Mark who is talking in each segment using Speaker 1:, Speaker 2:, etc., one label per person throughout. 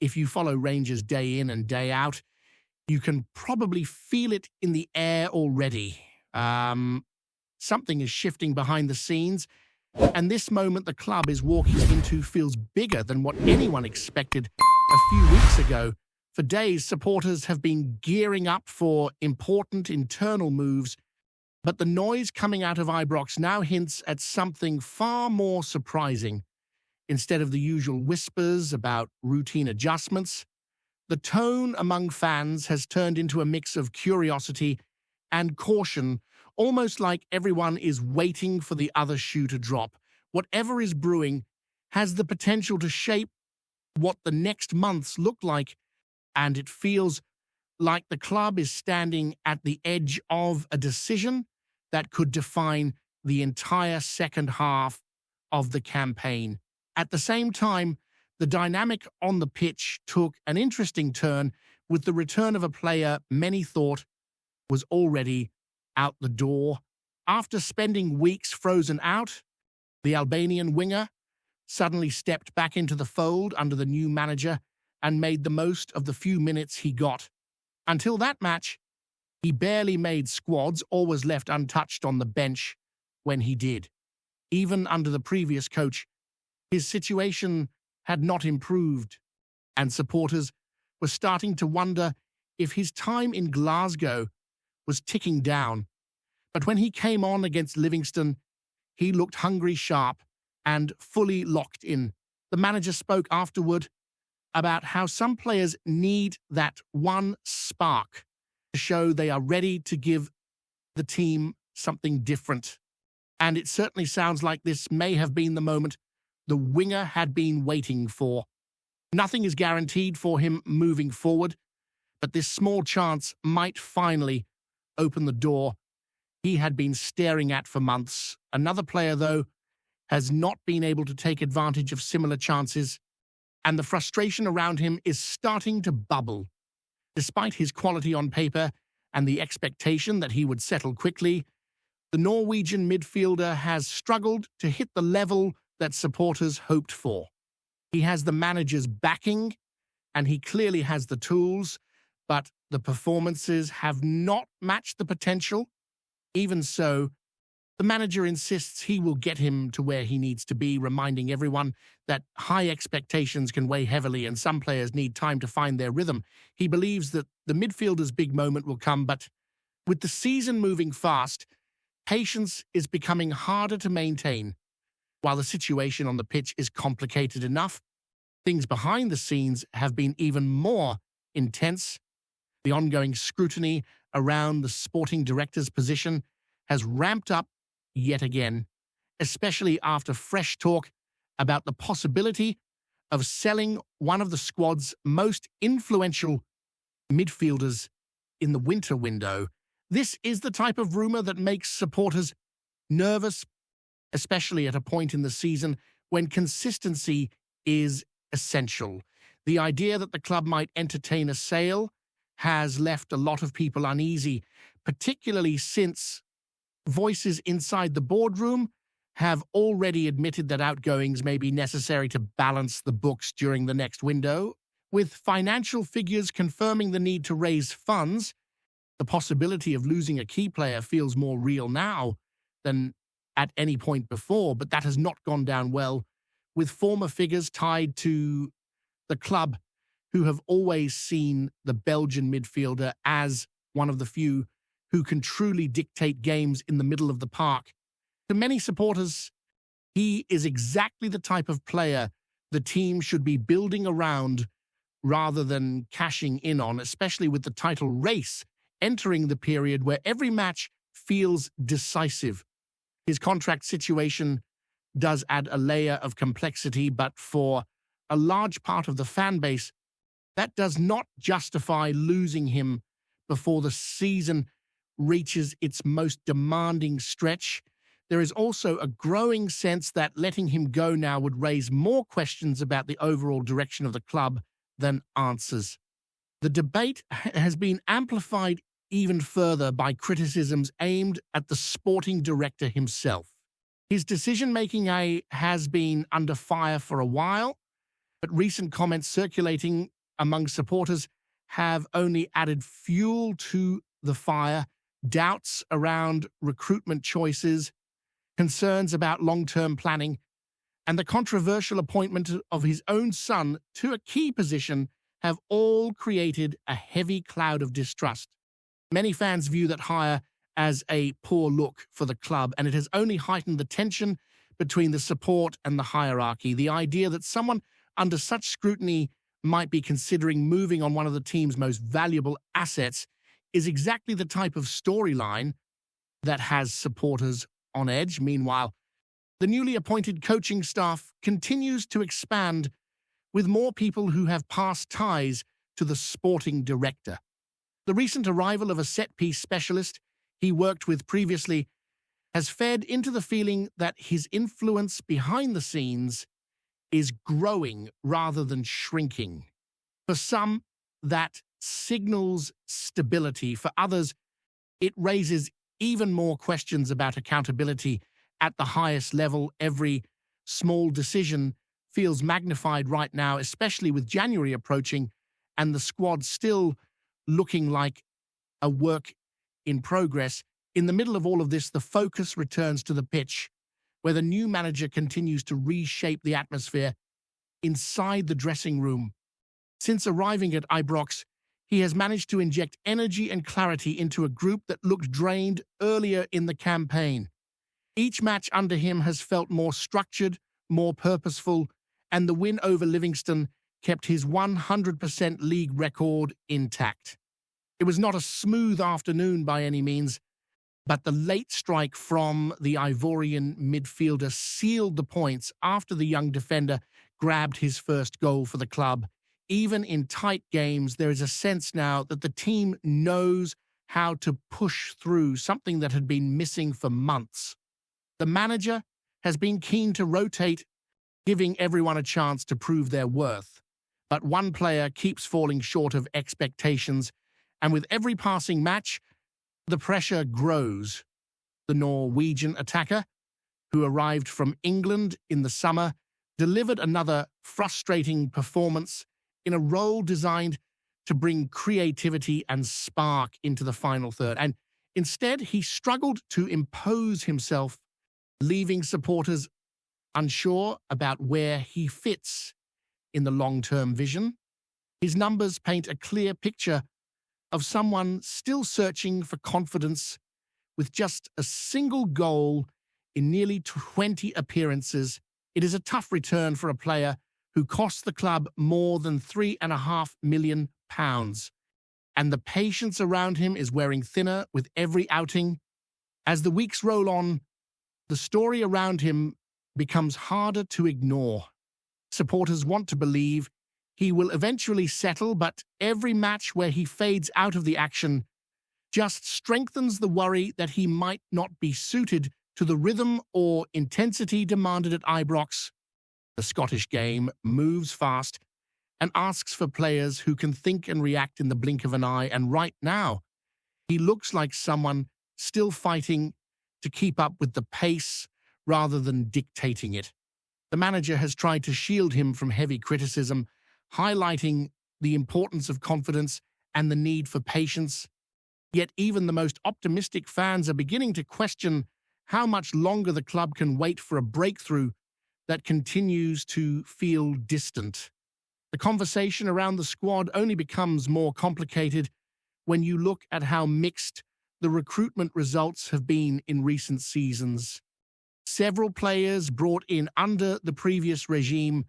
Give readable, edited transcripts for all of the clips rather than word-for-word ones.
Speaker 1: If you follow Rangers day in and day out, you can probably feel it in the air already. Something is shifting behind the scenes, and this moment the club is walking into feels bigger than what anyone expected a few weeks ago. For days, supporters have been gearing up for important internal moves, but the noise coming out of Ibrox now hints at something far more surprising. Instead of the usual whispers about routine adjustments, the tone among fans has turned into a mix of curiosity and caution, almost like everyone is waiting for the other shoe to drop. Whatever is brewing has the potential to shape what the next months look like, and it feels like the club is standing at the edge of a decision that could define the entire second half of the campaign. At the same time, the dynamic on the pitch took an interesting turn with the return of a player many thought was already out the door. After spending weeks frozen out, the Albanian winger suddenly stepped back into the fold under the new manager and made the most of the few minutes he got. Until that match, he barely made squads or was left untouched on the bench when he did. Even under the previous coach, his situation had not improved, and supporters were starting to wonder if his time in Glasgow was ticking down. But when he came on against Livingston, he looked hungry, sharp, and fully locked in. The manager spoke afterward about how some players need that one spark to show they are ready to give the team something different. And it certainly sounds like this may have been the moment the winger had been waiting for. Nothing is guaranteed for him moving forward, but this small chance might finally open the door he had been staring at for months. Another player, though, has not been able to take advantage of similar chances, and the frustration around him is starting to bubble. Despite his quality on paper and the expectation that he would settle quickly, the Norwegian midfielder has struggled to hit the level that supporters hoped for. He has the manager's backing, and he clearly has the tools, but the performances have not matched the potential. Even so, the manager insists he will get him to where he needs to be, reminding everyone that high expectations can weigh heavily and some players need time to find their rhythm. He believes that the midfielder's big moment will come, but with the season moving fast, patience is becoming harder to maintain. While the situation on the pitch is complicated enough, things behind the scenes have been even more intense. The ongoing scrutiny around the sporting director's position has ramped up yet again, especially after fresh talk about the possibility of selling one of the squad's most influential midfielders in the winter window. This is the type of rumor that makes supporters nervous, especially at a point in the season when consistency is essential. The idea that the club might entertain a sale has left a lot of people uneasy, particularly since voices inside the boardroom have already admitted that outgoings may be necessary to balance the books during the next window. With financial figures confirming the need to raise funds, the possibility of losing a key player feels more real now than at any point before, but that has not gone down well with former figures tied to the club who have always seen the Belgian midfielder as one of the few who can truly dictate games in the middle of the park. To many supporters, he is exactly the type of player the team should be building around rather than cashing in on, especially with the title race entering the period where every match feels decisive. His contract situation does add a layer of complexity, but for a large part of the fan base, that does not justify losing him before the season reaches its most demanding stretch. There is also a growing sense that letting him go now would raise more questions about the overall direction of the club than answers. The debate has been amplified even further by criticisms aimed at the sporting director himself. His decision-making has been under fire for a while, But recent comments circulating among supporters have only added fuel to the fire. Doubts around recruitment choices, concerns about long-term planning, and the controversial appointment of his own son to a key position have all created a heavy cloud of distrust. Many fans view that hire as a poor look for the club, and it has only heightened the tension between the support and the hierarchy. The idea that someone under such scrutiny might be considering moving on one of the team's most valuable assets is exactly the type of storyline that has supporters on edge. Meanwhile, the newly appointed coaching staff continues to expand with more people who have past ties to the sporting director. The recent arrival of a set-piece specialist he worked with previously has fed into the feeling that his influence behind the scenes is growing rather than shrinking. For some, that signals stability. For others, it raises even more questions about accountability at the highest level. Every small decision feels magnified right now, especially with January approaching and the squad still looking like a work in progress. In the middle of all of this, the focus returns to the pitch, where the new manager continues to reshape the atmosphere inside the dressing room. Since arriving at Ibrox, he has managed to inject energy and clarity into a group that looked drained earlier in the campaign. Each match under him has felt more structured, more purposeful, and the win over Livingston kept his 100% league record intact. It was not a smooth afternoon by any means, but the late strike from the Ivorian midfielder sealed the points after the young defender grabbed his first goal for the club. Even in tight games, there is a sense now that the team knows how to push through, something that had been missing for months. The manager has been keen to rotate, giving everyone a chance to prove their worth. But one player keeps falling short of expectations, and with every passing match, the pressure grows. The Norwegian attacker, who arrived from England in the summer, delivered another frustrating performance in a role designed to bring creativity and spark into the final third. And instead, he struggled to impose himself, leaving supporters unsure about where he fits in the long-term vision. His numbers paint a clear picture of someone still searching for confidence, with just a single goal in nearly 20 appearances. It is a tough return for a player who cost the club more than £3.5 million, and the patience around him is wearing thinner with every outing. As the weeks roll on, the story around him becomes harder to ignore. Supporters want to believe he will eventually settle, but every match where he fades out of the action just strengthens the worry that he might not be suited to the rhythm or intensity demanded at Ibrox. The Scottish game moves fast and asks for players who can think and react in the blink of an eye, and right now, he looks like someone still fighting to keep up with the pace rather than dictating it. The manager has tried to shield him from heavy criticism, highlighting the importance of confidence and the need for patience. Yet even the most optimistic fans are beginning to question how much longer the club can wait for a breakthrough that continues to feel distant. The conversation around the squad only becomes more complicated when you look at how mixed the recruitment results have been in recent seasons. Several players brought in under the previous regime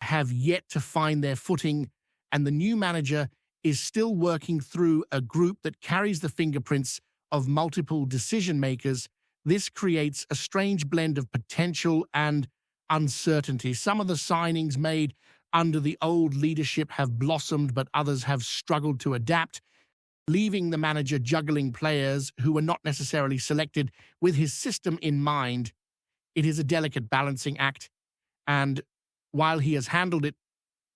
Speaker 1: have yet to find their footing, and the new manager is still working through a group that carries the fingerprints of multiple decision-makers. This creates a strange blend of potential and uncertainty. Some of the signings made under the old leadership have blossomed, but others have struggled to adapt, leaving the manager juggling players who were not necessarily selected with his system in mind. It is a delicate balancing act, and while he has handled it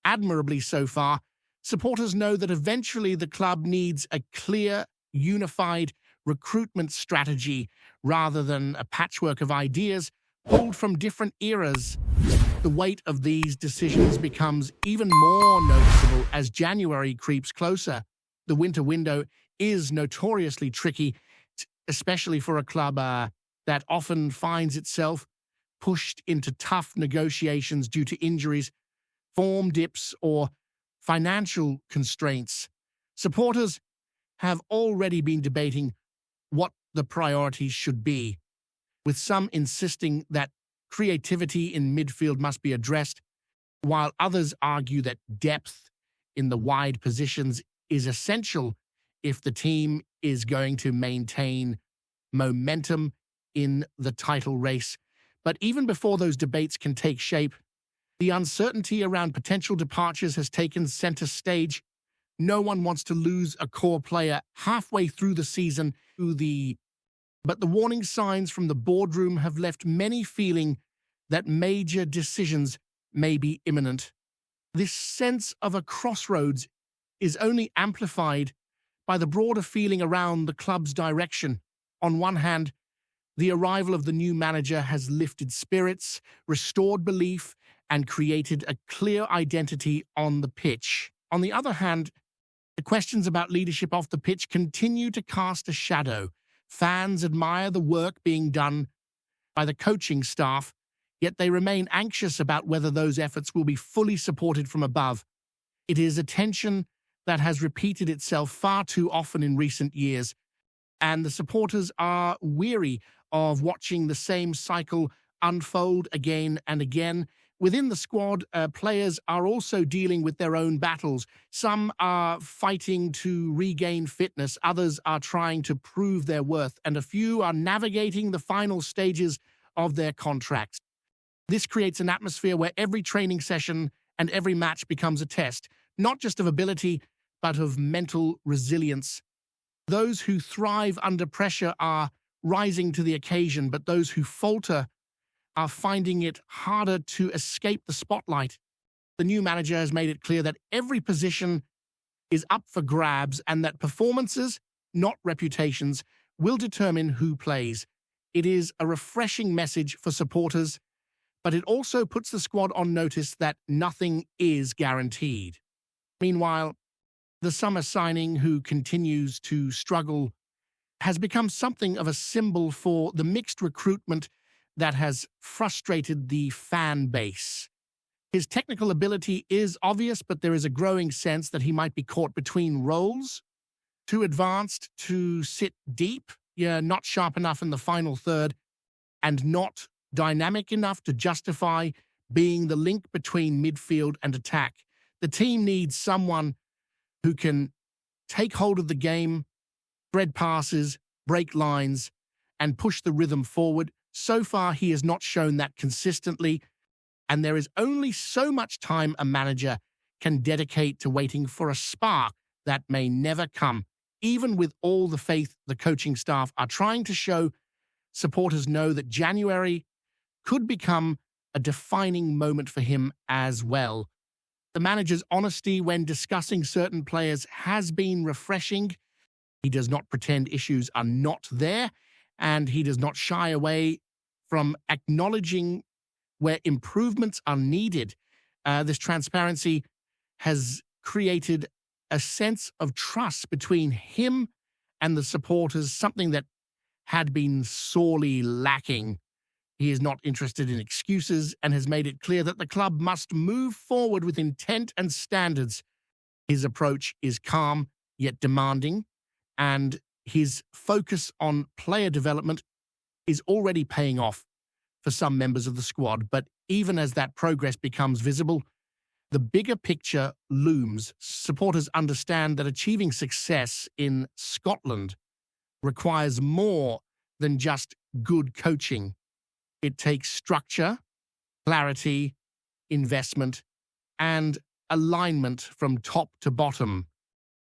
Speaker 1: admirably so far, supporters know that eventually the club needs a clear, unified recruitment strategy rather than a patchwork of ideas pulled from different eras. The weight of these decisions becomes even more noticeable as January creeps closer. The winter window is notoriously tricky, especially for a club that often finds itself pushed into tough negotiations due to injuries, form dips, or financial constraints. Supporters have already been debating what the priorities should be, with some insisting that creativity in midfield must be addressed, while others argue that depth in the wide positions is essential if the team is going to maintain momentum in the title race. But even before those debates can take shape, the uncertainty around potential departures has taken center stage. No one wants to lose a core player halfway through the season but the warning signs from the boardroom have left many feeling that major decisions may be imminent. This sense of a crossroads is only amplified by the broader feeling around the club's direction. On one hand, the arrival of the new manager has lifted spirits, restored belief, and created a clear identity on the pitch. On the other hand, the questions about leadership off the pitch continue to cast a shadow. Fans admire the work being done by the coaching staff, yet they remain anxious about whether those efforts will be fully supported from above. It is a tension that has repeated itself far too often in recent years, and the supporters are weary of watching the same cycle unfold again and again. Within the squad, players are also dealing with their own battles. Some are fighting to regain fitness, others are trying to prove their worth, and a few are navigating the final stages of their contracts. This creates an atmosphere where every training session and every match becomes a test, not just of ability, but of mental resilience. Those who thrive under pressure are rising to the occasion, but those who falter are finding it harder to escape the spotlight. The new manager has made it clear that every position is up for grabs and that performances, not reputations, will determine who plays. It is a refreshing message for supporters, but it also puts the squad on notice that nothing is guaranteed. Meanwhile, the summer signing who continues to struggle has become something of a symbol for the mixed recruitment that has frustrated the fan base. His technical ability is obvious, but there is a growing sense that he might be caught between roles. Too advanced to sit deep, not sharp enough in the final third, and not dynamic enough to justify being the link between midfield and attack. The team needs someone who can take hold of the game, thread passes, break lines, and push the rhythm forward. So far, he has not shown that consistently, and there is only so much time a manager can dedicate to waiting for a spark that may never come. Even with all the faith the coaching staff are trying to show, supporters know that January could become a defining moment for him as well. The manager's honesty when discussing certain players has been refreshing. He does not pretend issues are not there, and he does not shy away from acknowledging where improvements are needed. This transparency has created a sense of trust between him and the supporters, something that had been sorely lacking. He is not interested in excuses and has made it clear that the club must move forward with intent and standards. His approach is calm yet demanding, and his focus on player development is already paying off for some members of the squad. But even as that progress becomes visible, the bigger picture looms. Supporters understand that achieving success in Scotland requires more than just good coaching. It takes structure, clarity, investment, and alignment from top to bottom.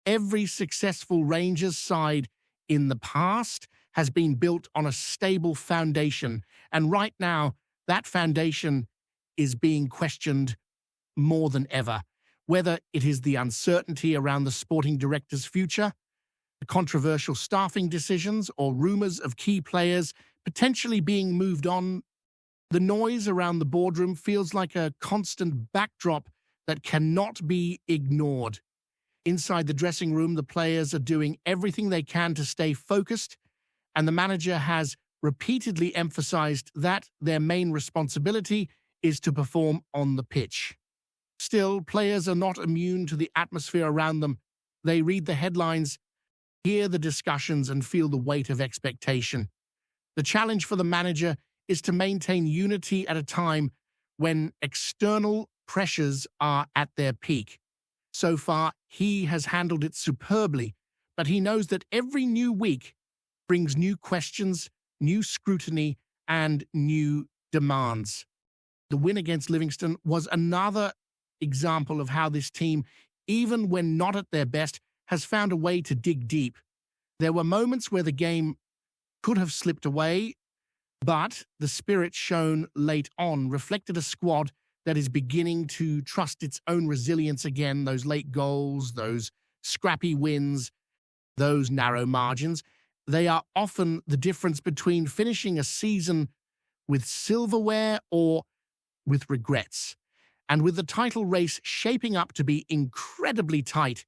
Speaker 1: Every successful Rangers side in the past has been built on a stable foundation, and right now, that foundation is being questioned more than ever. Whether it is the uncertainty around the sporting director's future, the controversial staffing decisions, or rumors of key players potentially being moved on, The noise around the boardroom feels like a constant backdrop that cannot be ignored. Inside the dressing room, the players are doing everything they can to stay focused, and the manager has repeatedly emphasized that their main responsibility is to perform on the pitch. Still, players are not immune to the atmosphere around them. They read the headlines, hear the discussions, and feel the weight of expectation. The challenge for the manager is to maintain unity at a time when external pressures are at their peak. So far, he has handled it superbly, but he knows that every new week brings new questions, new scrutiny, and new demands. The win against Livingston was another example of how this team, even when not at their best, has found a way to dig deep. There were moments where the game could have slipped away, but the spirit shown late on reflected a squad that is beginning to trust its own resilience again. Those late goals, those scrappy wins, those narrow margins, they are often the difference between finishing a season with silverware or with regrets. And with the title race shaping up to be incredibly tight,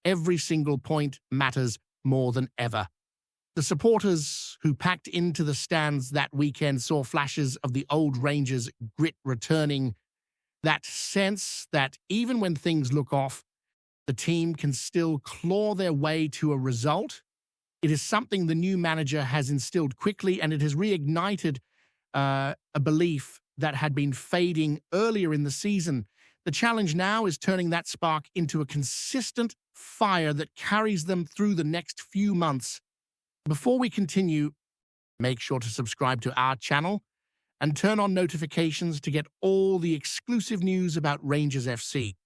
Speaker 1: every single point matters more than ever. The supporters who packed into the stands that weekend saw flashes of the old Rangers grit returning, that sense that even when things look off, the team can still claw their way to a result. It is something the new manager has instilled quickly, and it has reignited a belief that had been fading earlier in the season. The challenge now is turning that spark into a consistent fire that carries them through the next few months. Before we continue, make sure to subscribe to our channel and turn on notifications to get all the exclusive news about Rangers FC.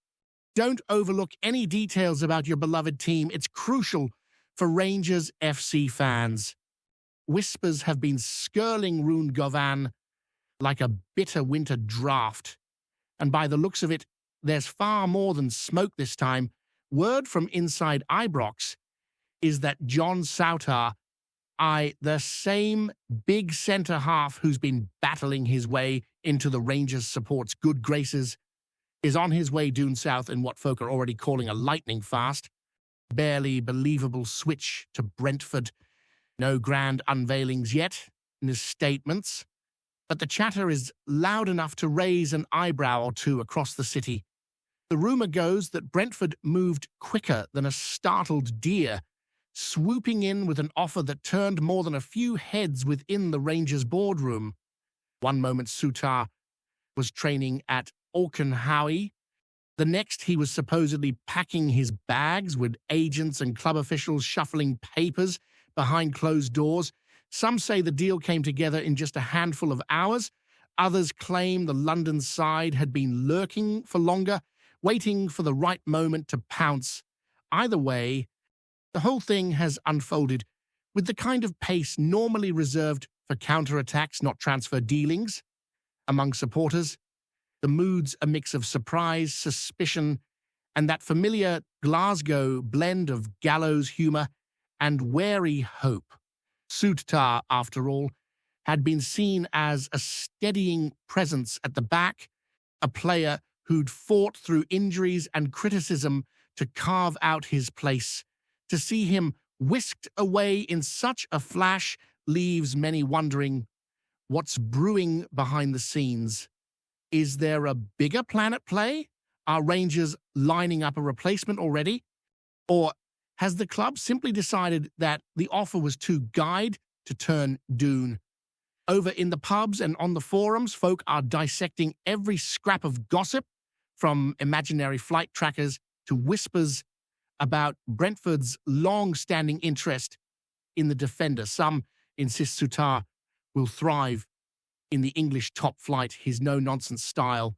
Speaker 1: Don't overlook any details about your beloved team. It's crucial for Rangers FC fans. Whispers have been skirling Rune Govan like a bitter winter draft. And by the looks of it, there's far more than smoke this time. Word from inside Ibrox is that John SOUTTAR, the same big centre-half who's been battling his way into the Rangers support's good graces, is on his way due south in what folk are already calling a lightning fast. Barely believable switch to Brentford. No grand unveilings yet in his statements, but the chatter is loud enough to raise an eyebrow or two across the city. The rumour goes that Brentford moved quicker than a startled deer, swooping in with an offer that turned more than a few heads within the Rangers boardroom. One moment SOUTTAR was training at Auchenhowie. The next he was supposedly packing his bags with agents and club officials shuffling papers behind closed doors. Some say the deal came together in just a handful of hours. Others claim the London side had been lurking for longer, waiting for the right moment to pounce. Either way, the whole thing has unfolded with the kind of pace normally reserved for counterattacks, not transfer dealings. Among supporters, the mood's a mix of surprise, suspicion, and that familiar Glasgow blend of gallows humour and wary hope. SOUTTAR, after all, had been seen as a steadying presence at the back, a player who'd fought through injuries and criticism to carve out his place. To see him whisked away in such a flash leaves many wondering what's brewing behind the scenes. Is there a bigger plan at play? Are Rangers lining up a replacement already? Or has the club simply decided that the offer was too guide to turn Dune? Over in the pubs and on the forums, folk are dissecting every scrap of gossip, from imaginary flight trackers to whispers about Brentford's long-standing interest in the defender. Some insist SOUTTAR will thrive in the English top flight, his no-nonsense style,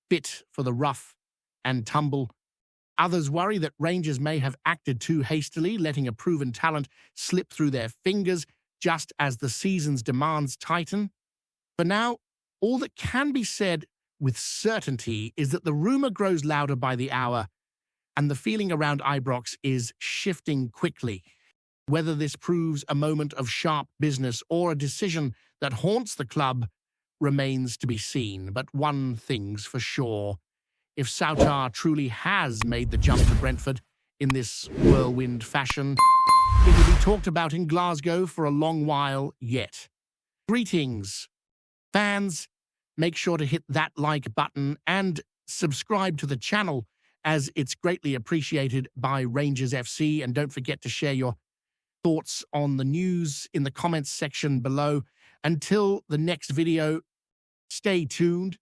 Speaker 1: fit for the rough and tumble. Others worry that Rangers may have acted too hastily, letting a proven talent slip through their fingers just as the season's demands tighten. For now, all that can be said with certainty is that the rumour grows louder by the hour, and the feeling around Ibrox is shifting quickly. Whether this proves a moment of sharp business or a decision that haunts the club remains to be seen, but one thing's for sure. If SOUTTAR truly has made the jump to Brentford in this whirlwind fashion, it will be talked about in Glasgow for a long while yet. Greetings, fans. Make sure to hit that like button and subscribe to the channel, as it's greatly appreciated by Rangers FC. And don't forget to share your thoughts on the news in the comments section below. Until the next video, stay tuned.